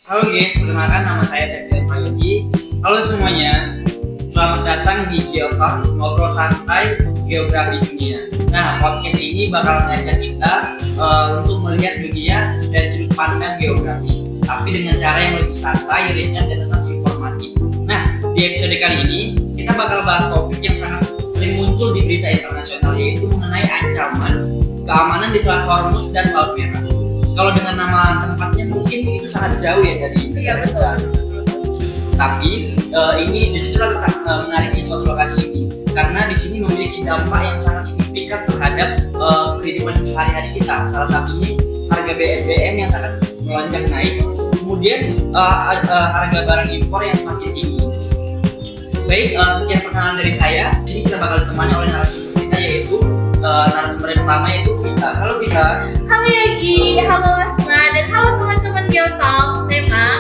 Halo guys, perkenalkan nama saya Septian Prayogi. Halo semuanya, selamat datang di Geotalk, ngobrol santai geografi dunia. Nah, podcast ini bakal mengajak kita untuk melihat dunia dari sudut pandang geografi, tapi dengan cara yang lebih santai, ringan, dan tetap informatif. Nah, di episode kali ini kita bakal bahas topik yang sangat sering muncul di berita internasional, yaitu mengenai ancaman keamanan di Selat Hormuz dan Laut Merah. Kalau dengan nama tempatnya mungkin itu sangat jauh ya dari Iya betul. Tapi ini disitulah letak menariknya suatu lokasi ini, karena di sini memiliki dampak yang sangat signifikan terhadap kehidupan sehari-hari kita. Salah satunya harga BBM yang sangat melonjak naik, kemudian harga barang impor yang semakin tinggi. Baik, sekian perkenalan dari saya. Jadi kita bakal ditemani oleh narasumber kita, yaitu narasumber yang pertama yaitu Vita. Halo Vita. Halo Yogi, halo Asma, dan halo teman-teman Geotalks. Memang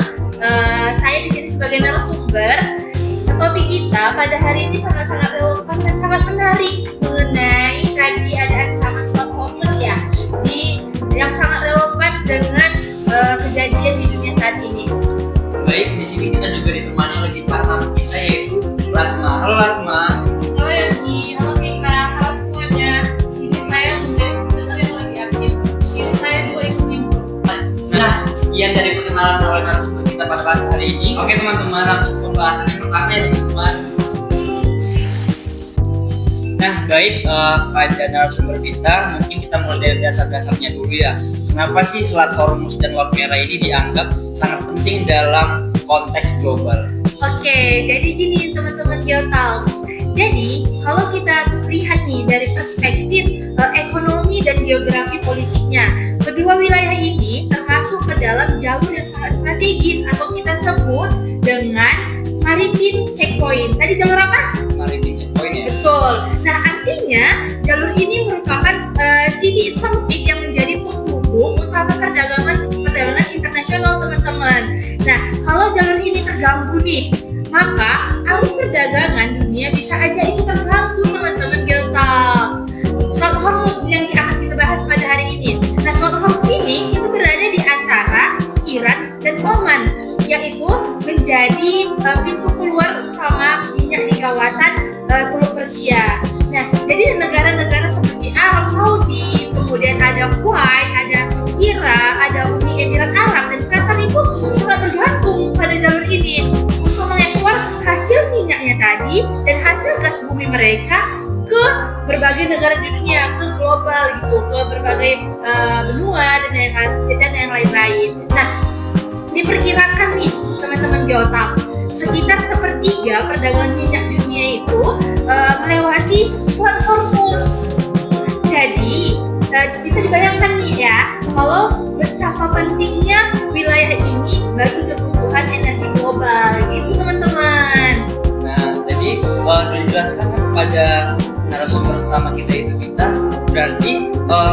saya di sini sebagai narasumber. Topik kita pada hari ini sangat-sangat relevan dan sangat menarik mengenai tadi ada ancaman Selat Hormuz ya, yang sangat relevan dengan kejadian di dunia saat ini. Baik, di sini kita juga ditemani oleh bintang tamu kita yaitu Lasma. Halo Lasma. Halo Yogi, halo Vita, halo semuanya. Sini saya menjadi pendengar yang lagi aktif. Sini saya juga ikut nimbrung. Nah, sekian dari perkenalan oleh narasumber kita pada hari ini. Oke teman-teman, langsung ke pembahasan yang pertama ya teman-teman. Nah, baik, pada narasumber kita mungkin kita mulai dari dasar-dasarnya dulu ya. Kenapa sih Selat Hormuz dan Laut Merah ini dianggap sangat penting dalam konteks global? Oke, jadi gini teman-teman Geotalks. Jadi kalau kita lihat nih dari perspektif ekonomi dan geografi politiknya, kedua wilayah ini termasuk ke dalam jalur yang sangat strategis atau kita sebut dengan maritim checkpoint. Tadi jalur apa? Maritim checkpoint ya? Betul. Nah artinya jalur ini merupakan titik sempit yang menjadi penghubung utama perdagangan internasional teman-teman. Nah kalau jalur ini terganggu nih, maka arus perdagangan dunia bisa aja itu terganggu teman-teman Geotalk. Selat Hormuz yang akan kita bahas pada hari ini. Nah Selat Hormuz ini itu berada di antara Iran dan Oman, yaitu menjadi pintu keluar utama minyak di kawasan Teluk Persia. Nah, jadi negara-negara seperti Arab Saudi, kemudian ada Kuwait, ada Irak, ada Uni Emirat Arab dan Qatar itu sangat tergantung pada jalur ini untuk mengekspor hasil minyaknya tadi dan hasil gas bumi mereka ke berbagai negara di dunia, ke global gitu, ke berbagai benua dan yang lain-lain. Nah, diperkirakan nih teman-teman Geotalk, sekitar sepertiga perdagangan minyak dunia itu melewati Selat Hormuz. Jadi bisa dibayangkan nih ya, kalau betapa pentingnya wilayah ini bagi kebutuhan energi global gitu teman-teman. Nah, tadi udah dijelaskan kan pada narasumber utama kita itu Vita, berarti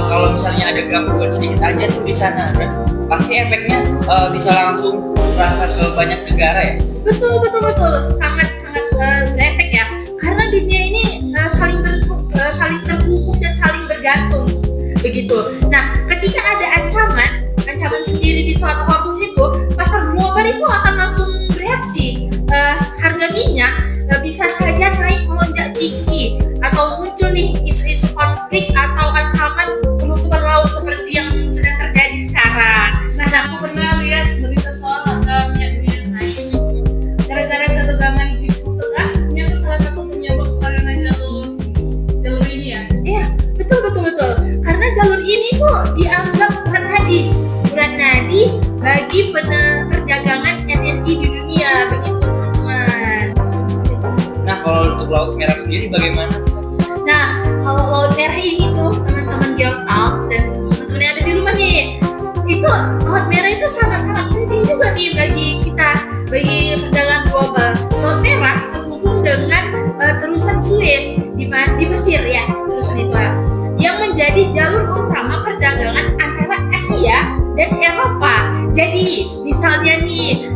kalau misalnya ada gangguan sedikit aja tuh di sana, pasti efeknya bisa langsung terasa ke banyak negara ya. Betul, sangat berefek ya, karena dunia ini saling terhubung dan saling bergantung begitu. Nah, ketika ada ancaman sendiri di Selat Hormuz itu, pasar global itu akan langsung bereaksi. Harga minyak bisa saja naik melonjak tinggi, atau muncul nih isu-isu konflik atau ancaman penutupan laut seperti yang sedang terjadi sekarang. Nah, aku pernah lihat berita soal harga minyak dunia naik gara-gara ketegangan di Tengah. Ternyata salah satu penyebab karena jalur ini ya. Iya, betul. Karena jalur ini tuh dianggap berat nadi bagi perdagangan energi di dunia, begitu teman-teman. Nah, kalau untuk Laut Merah sendiri bagaimana? Nah, kalau Laut Merah ini tuh teman-teman Geotalks dan teman-teman yang ada di rumah nih, itu Laut Merah itu sangat-sangat penting juga nih bagi kita, bagi perdagangan global. Laut Merah terhubung dengan terusan Suez di Mesir ya, terusan itu ya, yang menjadi jalur utama perdagangan antara Asia dan Eropa. Jadi misalnya nih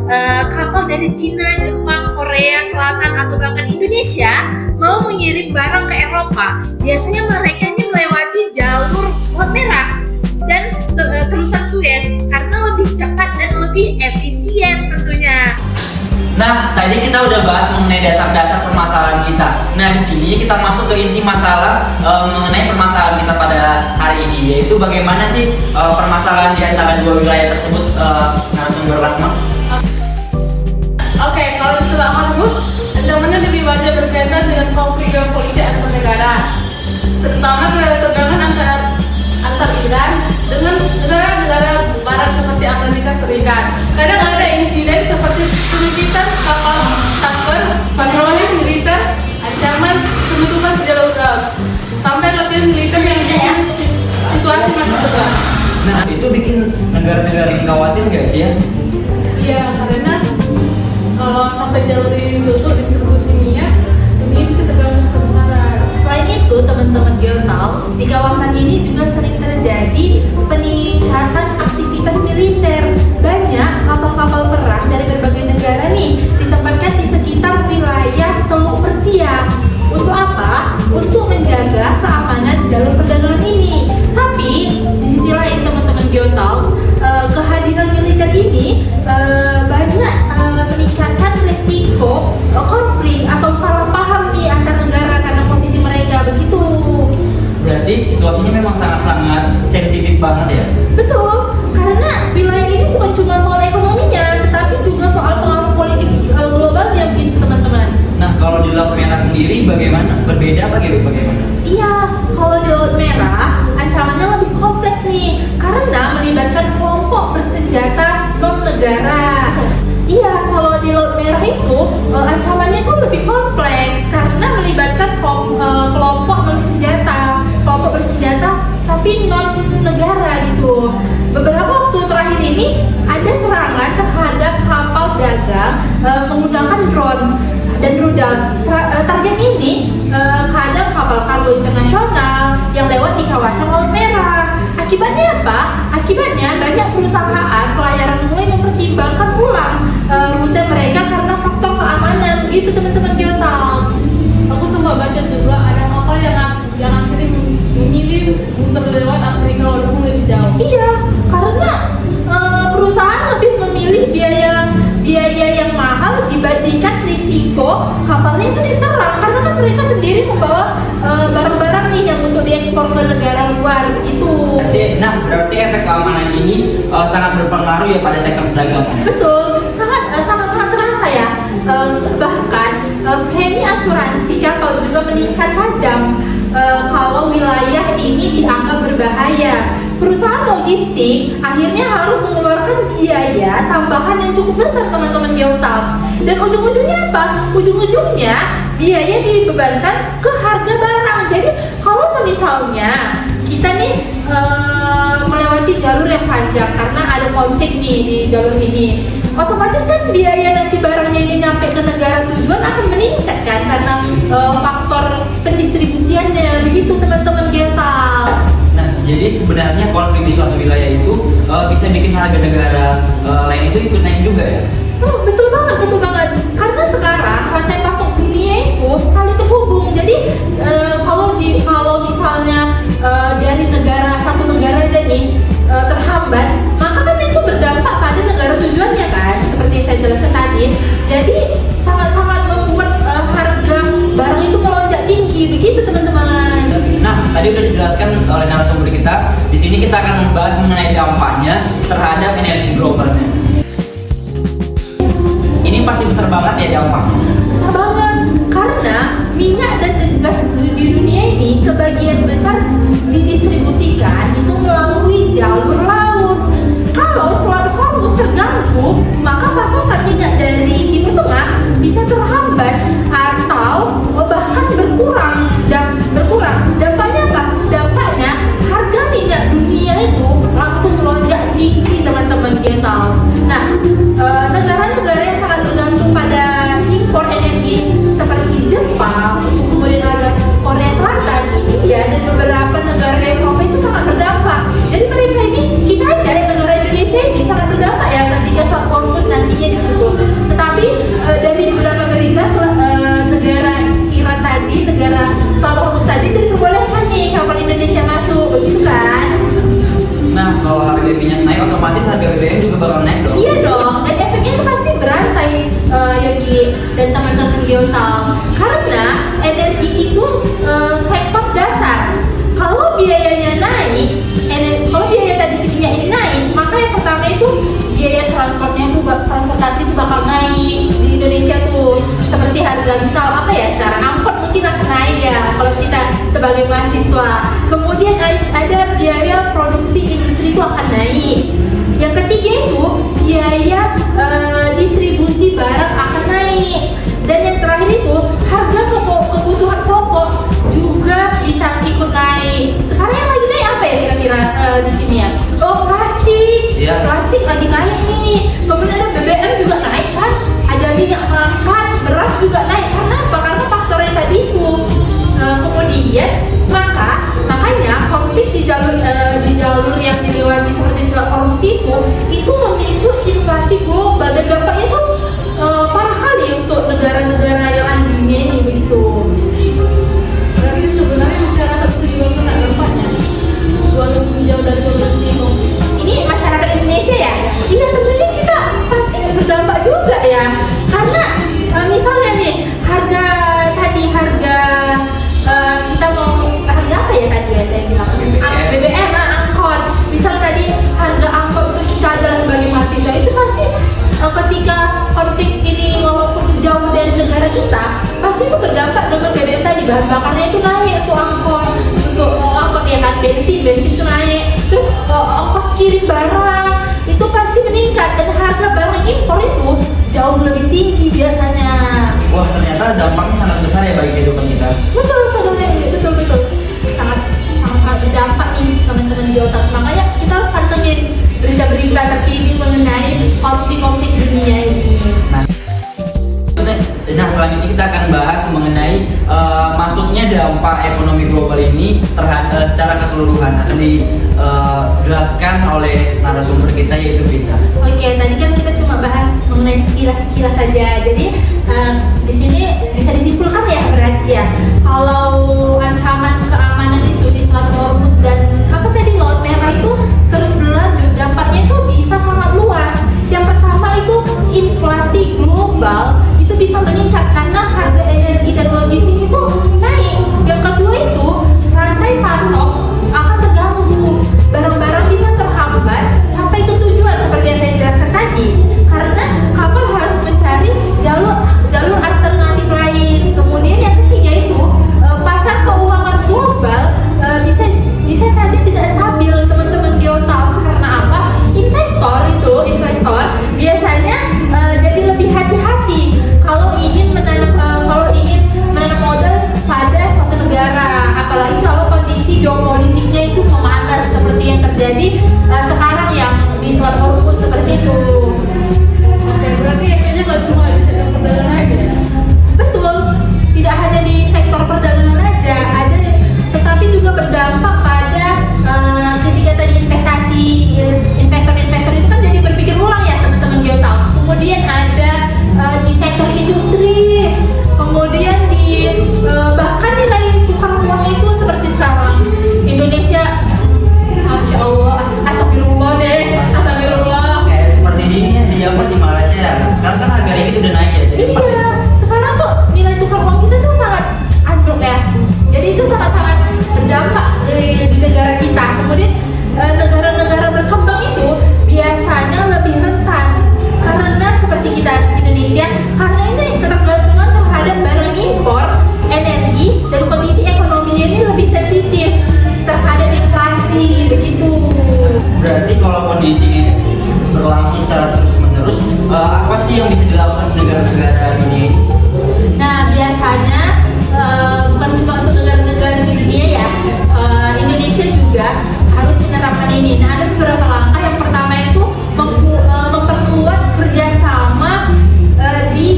kapal dari Cina, Jepang, Korea Selatan atau bahkan Indonesia mau mengirim barang ke Eropa, biasanya mereka ini melewati jalur Laut Merah dan terusan Suez karena lebih cepat dan lebih efisien Nah, tadi kita udah bahas mengenai dasar-dasar permasalahan kita. Nah, di sini kita masuk ke inti masalah mengenai permasalahan kita pada hari ini, yaitu bagaimana sih permasalahan di antara dua wilayah tersebut, narasumber Lasma. Oke, kalau istilah Hormuz, ancamannya lebih banyak berkaitan dengan konflik geopolitik antar negara, terutama ketegangan antar Iran dengan negara-negara barat seperti Amerika Serikat. Kadang ada insiden seperti penerbitan kapal tanker, patroli militer, ancaman penutupan jalur darat, sampai latihan militer yang bikin situasi makin tegang. Nah, itu bikin negara-negara ini khawatir nggak sih ya? Iya, karena kalau sampai jalur ini ditutup distribusi minyak, ini bisa terganggu besar-besaran. Selain itu, teman-teman Geotalks, di kawasan ini juga sering terjadi peningkatan aktivitas militer. Banyak kapal-kapal perang dari berbagai negara nih ditempatkan di sekitar wilayah Teluk Persia. Untuk apa? Untuk menjaga keamanan jalur perdagangan ini. Tapi di sisi lain, teman-teman Geotalks, kehadiran militer ini banyak meningkatkan resiko konflik atau salah paham nih antar negara karena posisi mereka begitu. Berarti situasinya memang sangat-sangat sensitif banget ya? Betul, karena wilayah ini bukan cuma soal ekonominya, tetapi juga soal pengaruh politik globalnya begitu teman-teman. Nah, kalau di Laut Merah sendiri bagaimana? Berbeda apa gitu? Bagaimana? Iya, kalau di Laut Merah ancamannya lebih kompleks nih, karena melibatkan kelompok bersenjata non-negara. Iya, kalau di Laut Merah itu ancamannya itu lebih kompleks karena melibatkan kelompok bersenjata tapi non-negara gitu. Beberapa waktu terakhir ini ada serangan terhadap kapal dagang menggunakan drone dan rudal. Target ini kadang kapal kargo internasional yang lewat di kawasan Laut Merah. Akibatnya apa? Akibatnya banyak perusahaan pelayaran mulai mempertimbangkan ulang rute mereka karena faktor keamanan. Gitu teman-teman Geotalks. Aku sempat baca juga ada kapal yang akhirnya memilih muter lewat Afrika walaupun lebih jauh. Iya, karena perusahaan lebih memilih biaya yang mahal dibandingkan risiko kapalnya itu diserang, karena kan mereka sendiri membawa barang-barang nih yang untuk diekspor ke negara luar begitu. Berarti efek keamanan ini sangat berpengaruh ya pada sektor perdagangan. Betul, sangat terasa ya. Bahkan premi asuransi kapal juga meningkat tajam kalau wilayah ini dianggap berbahaya. Perusahaan logistik akhirnya harus mengeluarkan biaya tambahan yang cukup besar teman-teman Geotalks. Dan ujung-ujungnya apa? Ujung-ujungnya biaya dibebankan ke harga barang. Jadi kalau semisalnya kita nih melewati jalur yang panjang karena ada konflik nih di jalur ini, otomatis kan biaya nanti barangnya ini nyampe ke negara tujuan akan meningkat kan karena faktor pendistribusiannya begitu teman-teman Geotalks. Nah, jadi sebenarnya konflik di suatu wilayah itu bisa bikin harga negara lain itu ikut naik juga ya? Oh, betul banget. Karena sekarang rantai pasok dunia itu saling terhubung. Jadi kalau misalnya dari satu negara aja nih terhambat, maka kan itu berdampak pada negara tujuannya kan, seperti yang saya jelaskan tadi. Jadi sangat-sangat membuat harga barang itu melonjak tinggi, begitu teman-teman. Nah, tadi udah dijelaskan oleh narasumber kita. Di sini kita akan membahas mengenai dampaknya terhadap energi globalnya. Ini pasti besar banget ya dampaknya. Besar banget, karena minyak dan gas di dunia ini sebagian besar didistribusikan itu melalui jalur laut. Kalau Selat Hormuz terganggu, maka pasokan minyak dari Timur Tengah bisa terhambat atau bahkan berkurang. Dampaknya apa? Dampaknya harga minyak dunia itu langsung melonjak tinggi teman-teman Geotalks. Nah, negara-negara yang sangat bergantung pada impor energi seperti Jepang, kemudian ada Korea Selatan, India, dan beberapa negara Eropa itu sangat berdampak. Jadi mereka ini, kita aja negara Indonesia ini sangat berdampak ya ketika Selat Hormuz nantinya ditutup. Tetapi dari beberapa berita negara Iran tadi, negara Selat Hormuz tadi diperbolehkan nih kapal Indonesia masuk, begitu kan? Nah, kalau harga minyak naik, otomatis harga BBM juga bakal naik dong. Iya dong, dan efeknya itu pasti berantai, yaitu dan teman-teman Geotal, karena energi itu sektor dasar. Kalau biayanya naik, kalau biaya tadi segini ini naik, maka yang pertama itu biaya transportasi itu bakal naik di Indonesia tuh. Seperti harga misal apa ya, sekarang angkot mungkin akan naik ya kalau kita sebagai mahasiswa. Kemudian ada biaya produksi industri itu akan naik. Yang ketiga itu biaya distribusi barang akan naik. Dan yang terakhir itu harga kebutuhan pokok juga bisa ikut naik. Sekarang yang lagi naik apa ya kira-kira di sini ya? Oh, plastik. Iya. Plastik lagi naik nih. Kemudian ada BBM juga naik kan? Ada minyak mangkat, beras juga naik. Karena apa? Karena faktor yang tadi itu. Kemudian makanya konflik di jalur yang dilewati seperti Selat Hormuz itu memicu inflasi global, dan dampaknya itu parah kali untuk negara-negara yang ada di dunia ini begitu. Berarti sebenarnya masyarakat itu juga kena dampaknya. Walaupun jauh dari kondisi konflik. Ini masyarakat Indonesia ya? Iya, tentunya kita pasti berdampak juga ya. Karena misalnya nih harga kita mau harga apa ya tadi ya saya bilang? BBM, angkot. Misal tadi harga angkot untuk kita adalah sebagai mahasiswa itu pasti ketika konflik ini walaupun jauh dari negara kita pasti itu berdampak dengan BBM tadi, bahan bakarnya itu naik untuk angkot ya kan, bensin itu naik, terus ongkos kirim barang itu pasti meningkat, dan harga barang impor itu jauh lebih tinggi biasanya. Wah, ternyata dampaknya sangat besar ya bagi kehidupan kita. Betul saudara, betul sangat berdampak nih teman-teman di otak. Makanya kita harus pantengin berita-berita terkini mengenai konflik dunia ini. Nah, selanjutnya kita akan bahas mengenai masuknya dampak ekonomi global ini terhadap secara keseluruhan, akan dijelaskan oleh narasumber kita yaitu Vita. Oke, tadi kan kita cuma bahas mengenai sekilas saja. Jadi di sini bisa disimpulkan ya berarti ya, kalau ancaman keamanan itu di Selat Hormuz dan apa tadi Laut Merah itu terus berlanjut, dampaknya itu bisa sangat luas. Yang pertama itu inflasi global itu bisa meningkat karena harga energi dan logistik itu naik. Yang kedua itu rantai pasok akan terganggu, barang-barang bisa terhambat sampai ke tujuan seperti yang saya jelaskan tadi, karena kapal harus mencari jalur alternatif lain. Kemudian yang ketiga itu pasar keuangan global bisa saja tidak stabil teman-teman Geotal. Karena apa? Investor biasanya jadi lebih hati-hati kalau ingin menanam modal pada suatu negara, apalagi kalau kondisi geopolitiknya itu memanas seperti yang terjadi sekarang yang di Selat Hormuz seperti itu. Oke, berarti efeknya nggak cuma di sektor perdagangan aja ya? Betul, tidak hanya di sektor perdagangan aja, tetapi juga berdampak pada ketika tadi investor itu kan jadi berpikir ulang ya teman-teman Geotal. Kemudian ada di sektor industri, kemudian bahkan nilai tukar uang itu seperti sekarang Indonesia, masya Allah, astagfirullah. Kayak seperti ini ya di Malaysia. Sekarang kan harga ringgit udah naik ya. Jadi Iya, sekarang tuh nilai tukar uang kita tuh sangat anjlok ya. Jadi itu sangat-sangat berdampak di negara kita. Kemudian negara-negara berkembang itu biasanya lebih rentan karena seperti kita Indonesia, karena ini ketergantungan terhadap barang impor, energi, dan kondisi ekonominya ini lebih sensitif terhadap inflasi begitu. berarti kalau kondisi ini berlangsung secara terus-menerus, apa sih yang bisa dilakukan negara-negara dunia ini? Nah, biasanya bukan cuma untuk negara-negara di dunia ya, Indonesia juga harus menerapkan ini. Nah, ada beberapa langkah. Yang pertama itu memperkuat kerjasama di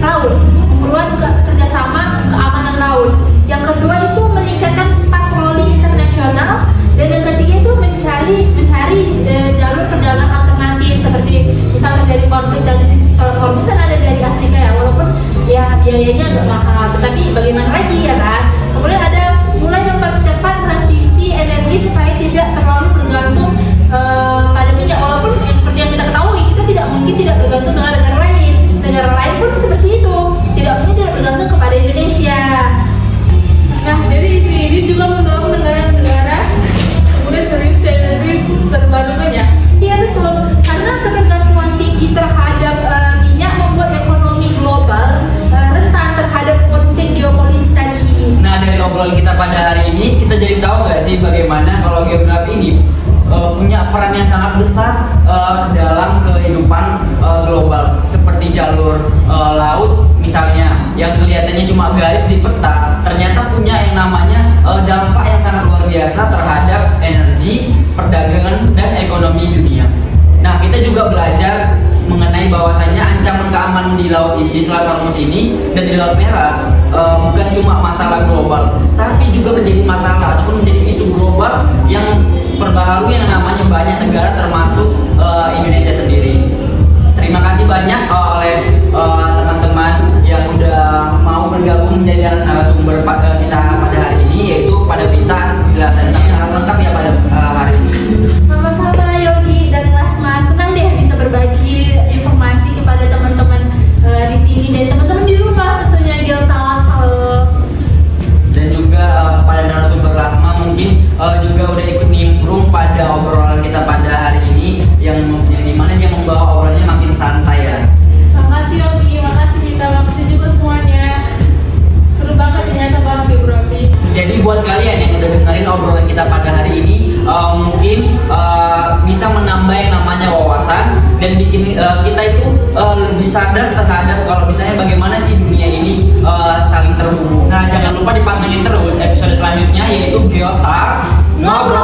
laut, memperkuat kerjasama keamanan laut. Yang kedua itu meningkatkan patroli internasional, dan yang ketiga itu mencari jalur perdagangan alternatif seperti misalnya dari konflik dan Selat Hormuz kan ada dari Afrika ya, walaupun ya biayanya agak mahal, tetapi bagaimana lagi ya kan. Kemudian ada mulai mempercepat transisi energi supaya tidak terlalu bergantung pada minyak, walaupun seperti yang kita ketahui kita tidak mungkin tidak bergantung dengan negara lain pun seperti itu. peran yang sangat besar dalam kehidupan global, seperti jalur laut misalnya yang kelihatannya cuma garis di peta, ternyata punya yang namanya dampak yang sangat luar biasa terhadap energi, perdagangan, dan ekonomi dunia. Nah, kita juga belajar mengenai bahwasannya ancaman keamanan di laut di Selat Hormuz ini dan di Laut Merah bukan cuma masalah global, tapi juga menjadi masalah ataupun menjadi isu global yang perbaharui yang namanya banyak negara termasuk Indonesia sendiri. Terima kasih banyak oleh teman-teman yang udah mau bergabung menjadi narasumber kita pada hari ini, yaitu pada Prita penjelasannya yang sangat lengkap ya pada hari ini. Sama-sama Yogi dan Lasma, senang deh bisa berbagi informasi kepada teman-teman di sini dan teman-teman di rumah tentunya Geotalks. Halo. Dan juga pada narasumber Lasma mungkin juga udah ikut nimbrung pada obrolan kita pada hari ini yang dimana dia membawa obrolannya makin santai ya. Makasih Yogi, makasih Mita, makasih juga semuanya. Seru banget ternyata bahas geografi. Jadi buat kalian yang udah dengerin obrolan kita pada hari ini, mungkin bisa menambah yang namanya wawasan dan bikin kita itu lebih sadar terhadap kalau misalnya bagaimana sih dunia ini saling terhubung. Nah, jangan lupa dipantengin terus episode selanjutnya, yaitu Geotalks Ngobrol